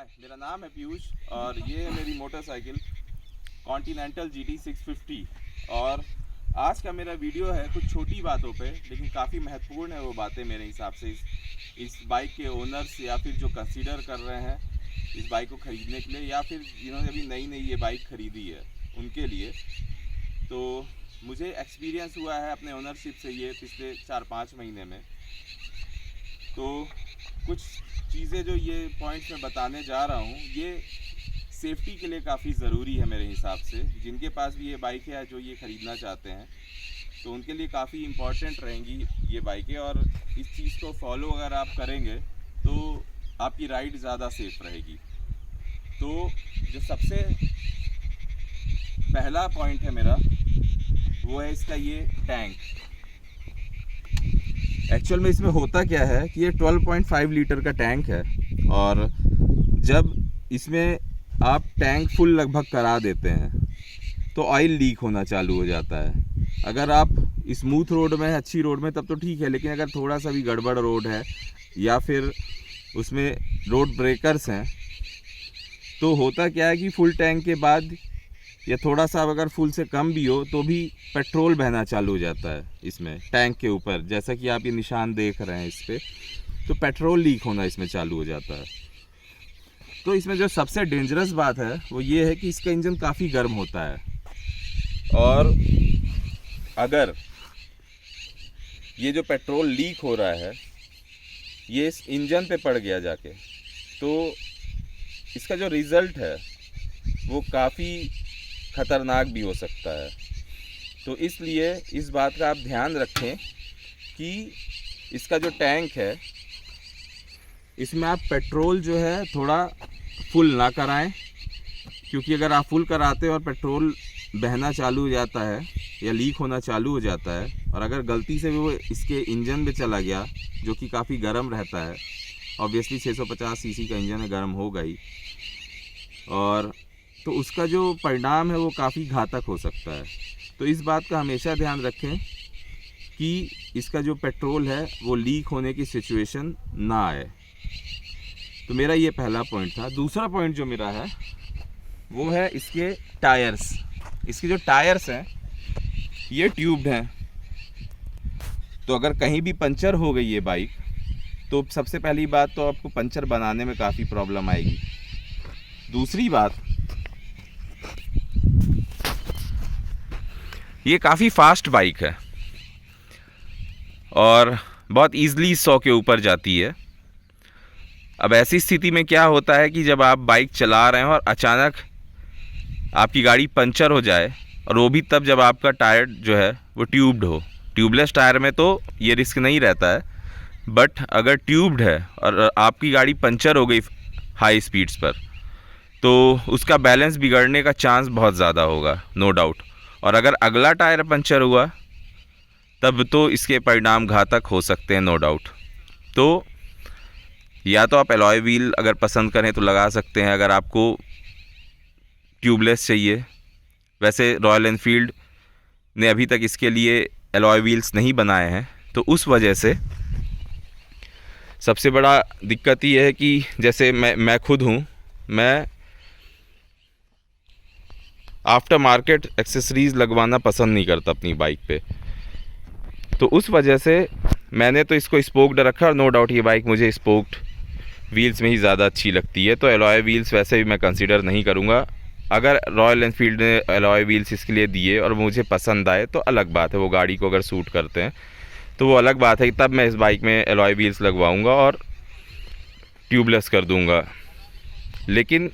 हाय, मेरा नाम है पीयूष और ये है मेरी मोटरसाइकिल कॉन्टिनेंटल GT 650। और आज का मेरा वीडियो है कुछ छोटी बातों पे, लेकिन काफ़ी महत्वपूर्ण है वो बातें मेरे हिसाब से इस बाइक के ओनर्स या फिर जो कंसीडर कर रहे हैं इस बाइक को ख़रीदने के लिए, या फिर जिन्होंने अभी नई नई ये बाइक ख़रीदी है उनके लिए। तो मुझे एक्सपीरियंस हुआ है अपने ओनरशिप से ये पिछले 4-5 महीने में। तो कुछ चीज़ें जो ये पॉइंट्स मैं बताने जा रहा हूँ ये सेफ्टी के लिए काफ़ी ज़रूरी है मेरे हिसाब से। जिनके पास भी ये बाइक है जो ये ख़रीदना चाहते हैं तो उनके लिए काफ़ी इम्पॉर्टेंट रहेंगी ये बाइकें, और इस चीज़ को फॉलो अगर आप करेंगे तो आपकी राइड ज़्यादा सेफ रहेगी। तो जो सबसे पहला पॉइंट है मेरा वो है इसका ये टैंक। एक्चुअल में इसमें होता क्या है कि ये 12.5 लीटर का टैंक है, और जब इसमें आप टैंक फुल लगभग करा देते हैं तो ऑयल लीक होना चालू हो जाता है। अगर आप स्मूथ रोड में, अच्छी रोड में तब तो ठीक है, लेकिन अगर थोड़ा सा भी गड़बड़ रोड है या फिर उसमें रोड ब्रेकर्स हैं तो होता क्या है कि फुल टैंक के बाद या थोड़ा सा अगर फुल से कम भी हो तो भी पेट्रोल बहना चालू हो जाता है इसमें टैंक के ऊपर, जैसा कि आप ये निशान देख रहे हैं इस पर। तो पेट्रोल लीक होना इसमें चालू हो जाता है। तो इसमें जो सबसे डेंजरस बात है वो ये है कि इसका इंजन काफ़ी गर्म होता है, और अगर ये जो पेट्रोल लीक हो रहा है ये इस इंजन पे पड़ गया जाके तो इसका जो रिज़ल्ट है वो काफ़ी ख़तरनाक भी हो सकता है। तो इसलिए इस बात का आप ध्यान रखें कि इसका जो टैंक है इसमें आप पेट्रोल जो है थोड़ा फुल ना कराएं, क्योंकि अगर आप फुल कराते हैं और पेट्रोल बहना चालू हो जाता है या लीक होना चालू हो जाता है, और अगर गलती से भी वो इसके इंजन में चला गया जो कि काफ़ी गर्म रहता है, ऑब्वियसली 650 सीसी का इंजन है, गर्म होगा ही, और तो उसका जो परिणाम है वो काफ़ी घातक हो सकता है। तो इस बात का हमेशा ध्यान रखें कि इसका जो पेट्रोल है वो लीक होने की सिचुएशन ना आए। तो मेरा ये पहला पॉइंट था। दूसरा पॉइंट जो मेरा है वो है इसके टायर्स। इसके जो टायर्स हैं ये ट्यूब्ड हैं, तो अगर कहीं भी पंचर हो गई ये बाइक तो सबसे पहली बात तो आपको पंचर बनाने में काफ़ी प्रॉब्लम आएगी। दूसरी बात, ये काफ़ी फास्ट बाइक है और बहुत ईज़िली 100 के ऊपर जाती है। अब ऐसी स्थिति में क्या होता है कि जब आप बाइक चला रहे हैं और अचानक आपकी गाड़ी पंचर हो जाए, और वो भी तब जब आपका टायर जो है वो ट्यूब्ड हो। ट्यूबलेस टायर में तो ये रिस्क नहीं रहता है, बट अगर ट्यूब्ड है और आपकी गाड़ी पंचर हो गई हाई स्पीड्स पर तो उसका बैलेंस बिगड़ने का चांस बहुत ज़्यादा होगा, नो डाउट। और अगर अगला टायर पंचर हुआ तब तो इसके परिणाम घातक हो सकते हैं, नो डाउट। तो या तो आप एलॉय व्हील अगर पसंद करें तो लगा सकते हैं, अगर आपको ट्यूबलेस चाहिए। वैसे रॉयल एनफील्ड ने अभी तक इसके लिए एलॉय व्हील्स नहीं बनाए हैं, तो उस वजह से सबसे बड़ा दिक्कत ये है कि जैसे मैं खुद हूँ, मैं आफ्टर मार्केट एक्सेसरीज़ लगवाना पसंद नहीं करता अपनी बाइक पे। तो उस वजह से मैंने तो इसको स्पोक्ड रखा, और नो डाउट ये बाइक मुझे स्पोक्ड व्हील्स में ही ज़्यादा अच्छी लगती है। तो एलॉय व्हील्स वैसे भी मैं कंसीडर नहीं करूँगा। अगर रॉयल एनफील्ड ने एलॉय व्हील्स इसके लिए दिए और मुझे पसंद आए तो अलग बात है, वो गाड़ी को अगर सूट करते हैं तो वो अलग बात है कि तब मैं इस बाइक में एलॉय व्हील्स लगवाऊँगा और ट्यूबलेस कर दूँगा। लेकिन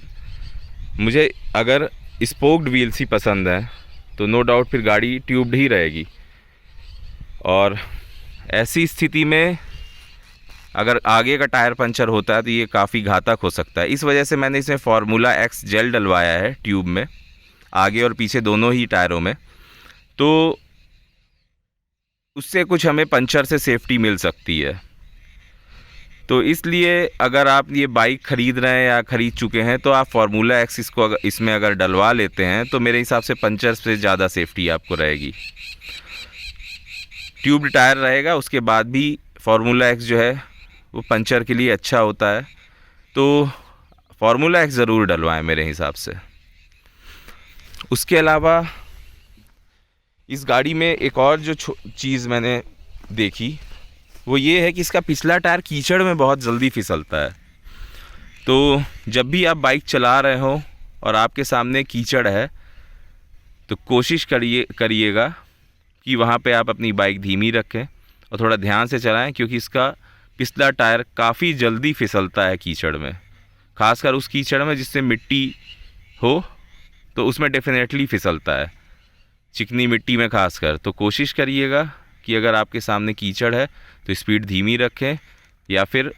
मुझे अगर स्पोक्ड व्हील्स ही पसंद है तो नो डाउट फिर गाड़ी ट्यूब्ड ही रहेगी, और ऐसी स्थिति में अगर आगे का टायर पंचर होता है तो ये काफ़ी घातक हो सकता है। इस वजह से मैंने इसमें फार्मूला एक्स जेल डलवाया है ट्यूब में, आगे और पीछे दोनों ही टायरों में। तो उससे कुछ हमें पंचर से सेफ्टी मिल सकती है। तो इसलिए अगर आप ये बाइक ख़रीद रहे हैं या ख़रीद चुके हैं तो आप फार्मूला एक्स इसको इसमें अगर डलवा लेते हैं तो मेरे हिसाब से पंचर से ज़्यादा सेफ्टी आपको रहेगी। ट्यूब्ड टायर रहेगा उसके बाद भी फार्मूला एक्स जो है वो पंचर के लिए अच्छा होता है। तो फार्मूला एक्स ज़रूर डलवाएं मेरे हिसाब से। उसके अलावा इस गाड़ी में एक और जो चीज़ मैंने देखी वो ये है कि इसका पिछला टायर कीचड़ में बहुत जल्दी फिसलता है। तो जब भी आप बाइक चला रहे हो और आपके सामने कीचड़ है तो कोशिश करिएगा कि वहाँ पे आप अपनी बाइक धीमी रखें और थोड़ा ध्यान से चलाएं, क्योंकि इसका पिछला टायर काफ़ी जल्दी फिसलता है कीचड़ में, खासकर उस कीचड़ में जिससे मिट्टी हो तो उसमें डेफिनेटली फिसलता है, चिकनी मिट्टी में खासकर। तो कोशिश करिएगा कि अगर आपके सामने कीचड़ है तो स्पीड धीमी रखें या फिर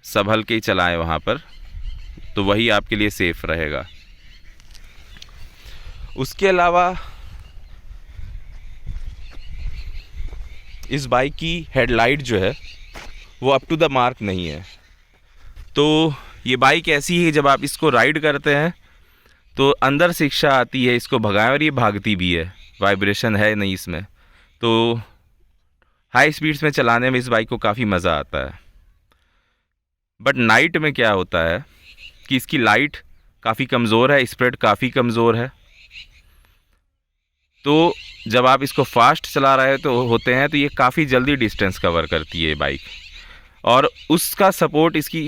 संभल के चलाएं वहाँ पर, तो वही आपके लिए सेफ़ रहेगा। उसके अलावा इस बाइक की हेडलाइट जो है वो अप टू द मार्क नहीं है। तो ये बाइक ऐसी है, जब आप इसको राइड करते हैं तो अंदर से इच्छा आती है इसको भगाएं, और ये भागती भी है, वाइब्रेशन है नहीं इसमें। तो हाई स्पीड्स में चलाने में इस बाइक को काफ़ी मज़ा आता है। बट नाइट में क्या होता है कि इसकी लाइट काफ़ी कमज़ोर है, स्प्रेड काफ़ी कमज़ोर है। तो जब आप इसको फास्ट चला रहे होते हैं तो ये काफ़ी जल्दी डिस्टेंस कवर करती है बाइक, और उसका सपोर्ट इसकी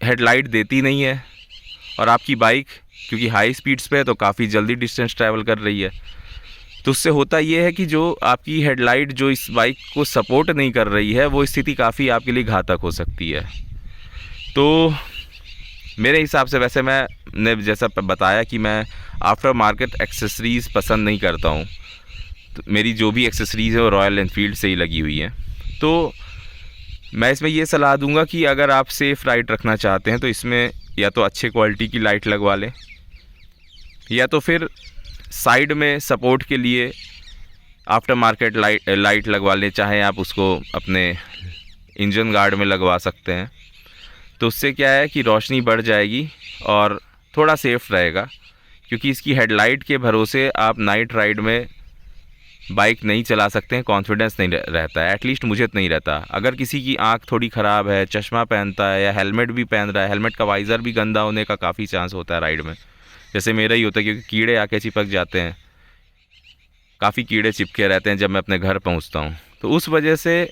हेडलाइट देती नहीं है। और आपकी बाइक क्योंकि हाई स्पीड्स पे है तो काफ़ी जल्दी डिस्टेंस ट्रैवल कर रही है, तो उससे होता ये है कि जो आपकी हेडलाइट जो इस बाइक को सपोर्ट नहीं कर रही है वो स्थिति काफ़ी आपके लिए घातक हो सकती है। तो मेरे हिसाब से, वैसे मैंने जैसा बताया कि मैं आफ्टर मार्केट एक्सेसरीज़ पसंद नहीं करता हूँ, तो मेरी जो भी एक्सेसरीज़ है वो रॉयल एनफील्ड से ही लगी हुई है। तो मैं इसमें ये सलाह दूंगा कि अगर आप सेफ़ राइड रखना चाहते हैं तो इसमें या तो अच्छे क्वालिटी की लाइट लगवा लें, या तो फिर साइड में सपोर्ट के लिए आफ्टर मार्केट लाइट लगवा लें, चाहे आप उसको अपने इंजन गार्ड में लगवा सकते हैं। तो उससे क्या है कि रोशनी बढ़ जाएगी और थोड़ा सेफ़ रहेगा, क्योंकि इसकी हेडलाइट के भरोसे आप नाइट राइड में बाइक नहीं चला सकते हैं, कॉन्फिडेंस नहीं रहता है, एटलीस्ट मुझे तो नहीं रहता। अगर किसी की आंख थोड़ी ख़राब है, चश्मा पहनता है या हेलमेट भी पहन रहा है, हेलमेट का वाइज़र भी गंदा होने का काफ़ी चांस होता है राइड में, जैसे मेरा ही होता है, क्योंकि कीड़े आके चिपक जाते हैं, काफ़ी कीड़े चिपके रहते हैं जब मैं अपने घर पहुंचता हूं, तो उस वजह से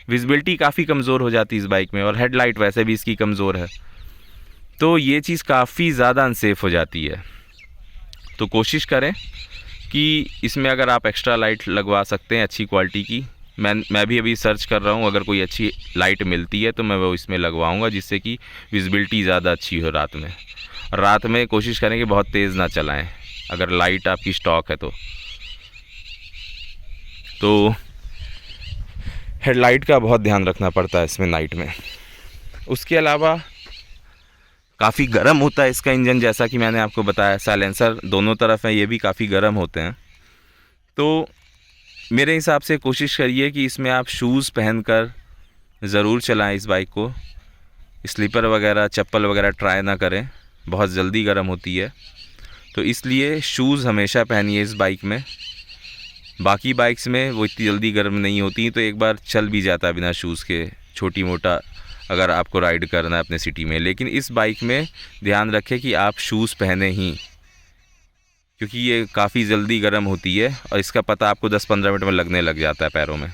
विजिबिलिटी काफ़ी कमज़ोर हो जाती है इस बाइक में, और हेडलाइट वैसे भी इसकी कमज़ोर है, तो ये चीज़ काफ़ी ज़्यादा अनसेफ हो जाती है। तो कोशिश करें कि इसमें अगर आप एक्स्ट्रा लाइट लगवा सकते हैं अच्छी क्वालिटी की, मैं भी अभी सर्च कर रहा हूँ, अगर कोई अच्छी लाइट मिलती है तो मैं वो इसमें लगवाऊँगा, जिससे कि विजिबिलिटी ज़्यादा अच्छी हो रात में। रात में कोशिश करें कि बहुत तेज़ ना चलाएं अगर लाइट आपकी स्टॉक है तो हेडलाइट का बहुत ध्यान रखना पड़ता है इसमें नाइट में। उसके अलावा काफ़ी गर्म होता है इसका इंजन, जैसा कि मैंने आपको बताया, साइलेंसर दोनों तरफ है, ये भी काफ़ी गर्म होते हैं। तो मेरे हिसाब से कोशिश करिए कि इसमें आप शूज़ पहनकर ज़रूर चलाएं इस बाइक को, स्लीपर वगैरह चप्पल वगैरह ट्राई ना करें, बहुत जल्दी गर्म होती है। तो इसलिए शूज़ हमेशा पहनिए इस बाइक में। बाकी बाइक्स में वो इतनी जल्दी गर्म नहीं होती, तो एक बार चल भी जाता है बिना शूज़ के, छोटी मोटा अगर आपको राइड करना है अपने सिटी में। लेकिन इस बाइक में ध्यान रखें कि आप शूज़ पहने ही, क्योंकि ये काफ़ी जल्दी गर्म होती है और इसका पता आपको 10-15 मिनट में लगने लग जाता है पैरों में।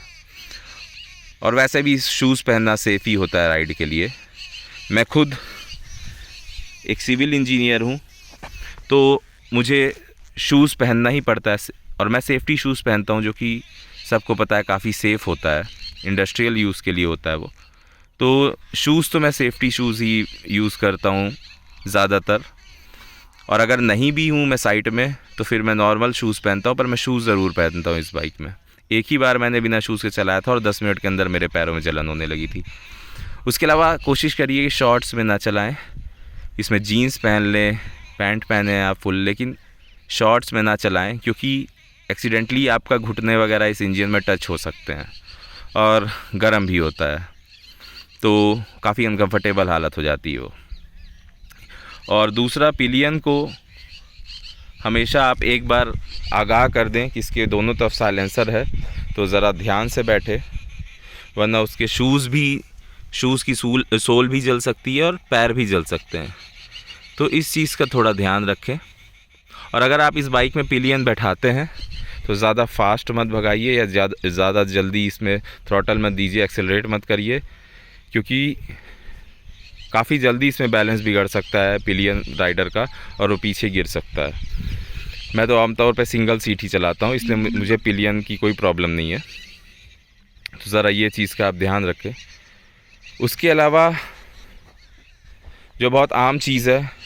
और वैसे भी शूज़ पहनना सेफ़ ही होता है राइड के लिए। मैं खुद एक सिविल इंजीनियर हूँ, तो मुझे शूज़ पहनना ही पड़ता है, और मैं सेफ्टी शूज़ पहनता हूँ, जो कि सबको पता है काफ़ी सेफ़ होता है, इंडस्ट्रियल यूज़ के लिए होता है वो। तो शूज़ तो मैं सेफ्टी शूज़ ही यूज़ करता हूँ ज़्यादातर, और अगर नहीं भी हूँ मैं साइट में तो फिर मैं नॉर्मल शूज़ पहनता हूँ, पर मैं शूज़ ज़रूर पहनता हूँ इस बाइक में। एक ही बार मैंने बिना शूज़ के चलाया था और 10 मिनट के अंदर मेरे पैरों में जलन होने लगी थी। उसके अलावा कोशिश करिए कि शॉर्ट्स में ना चलाएं, इसमें जीन्स पहन लें, पैंट पहने आप फुल, लेकिन शॉर्ट्स में ना चलाएं, क्योंकि एक्सीडेंटली आपका घुटने वगैरह इस इंजन में टच हो सकते हैं और गर्म भी होता है, तो काफ़ी अनकंफर्टेबल हालत हो जाती है वो। और दूसरा, पिलियन को हमेशा आप एक बार आगाह कर दें कि इसके दोनों तरफ साइलेंसर है, तो ज़रा ध्यान से बैठे, वरना उसके शूज़ की सोल भी जल सकती है और पैर भी जल सकते हैं। तो इस चीज़ का थोड़ा ध्यान रखें। और अगर आप इस बाइक में पिलियन बैठाते हैं तो ज़्यादा फास्ट मत भगाइए या ज़्यादा जल्दी इसमें थ्रॉटल मत दीजिए, एक्सेलरेट मत करिए, क्योंकि काफ़ी जल्दी इसमें बैलेंस बिगड़ सकता है पिलियन राइडर का और वो पीछे गिर सकता है। मैं तो आमतौर पे सिंगल सीट ही चलाता हूँ, इसलिए मुझे पिलियन की कोई प्रॉब्लम नहीं है। तो ज़रा ये चीज़ का आप ध्यान रखें। उसके अलावा जो बहुत आम चीज़ है,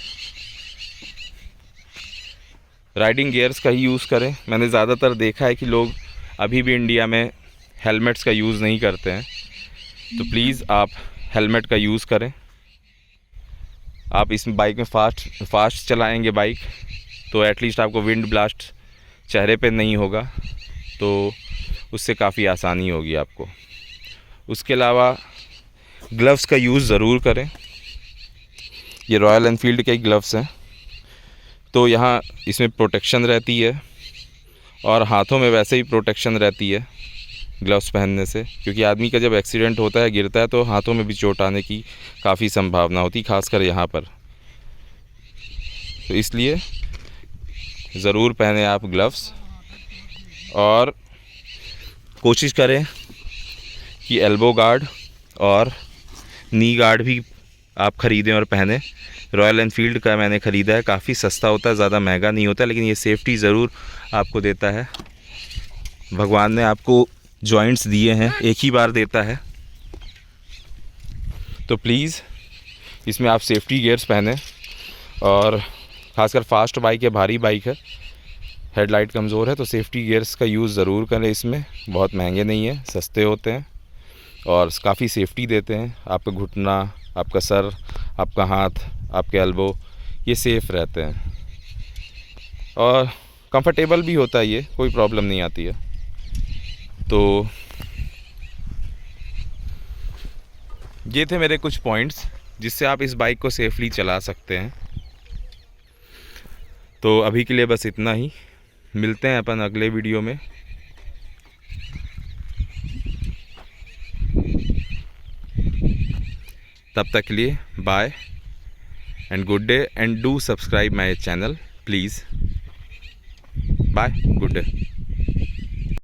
राइडिंग गियर्स का ही यूज़ करें। मैंने ज़्यादातर देखा है कि लोग अभी भी इंडिया में हेलमेट्स का यूज़ नहीं करते हैं, तो प्लीज़ आप हेलमेट का यूज़ करें। आप इस बाइक में फास्ट चलाएंगे बाइक तो एटलीस्ट आपको विंड ब्लास्ट चेहरे पे नहीं होगा, तो उससे काफ़ी आसानी होगी आपको। उसके अलावा ग्लव्स का यूज़ ज़रूर करें। ये रॉयल एनफील्ड के ग्लव्स हैं, तो यहाँ इसमें प्रोटेक्शन रहती है और हाथों में वैसे ही प्रोटेक्शन रहती है ग्लव्स पहनने से, क्योंकि आदमी का जब एक्सीडेंट होता है, गिरता है, तो हाथों में भी चोट आने की काफ़ी संभावना होती, खासकर यहाँ पर। तो इसलिए ज़रूर पहने आप ग्लव्स, और कोशिश करें कि एल्बो गार्ड और नी गार्ड भी आप ख़रीदें और पहने। रॉयल एनफील्ड का मैंने ख़रीदा है, काफ़ी सस्ता होता है, ज़्यादा महंगा नहीं होता, लेकिन ये सेफ्टी ज़रूर आपको देता है। भगवान ने आपको जॉइंट्स दिए हैं, एक ही बार देता है, तो प्लीज़ इसमें आप सेफ्टी गियर्स पहने। और ख़ासकर फास्ट बाइक है, भारी बाइक है, हेडलाइट कमज़ोर है, तो सेफ्टी गियर्स का यूज़ ज़रूर करें। इसमें बहुत महंगे नहीं है, सस्ते होते हैं और काफ़ी सेफ्टी देते हैं। आपका घुटना, आपका सर, आपका हाथ, आपके एल्बो, ये सेफ़ रहते हैं और कंफर्टेबल भी होता है, ये कोई प्रॉब्लम नहीं आती है। तो ये थे मेरे कुछ पॉइंट्स जिससे आप इस बाइक को सेफली चला सकते हैं। तो अभी के लिए बस इतना ही, मिलते हैं अपन अगले वीडियो में। तब तक के लिए bye and good day, and do subscribe my channel please. Bye, good day.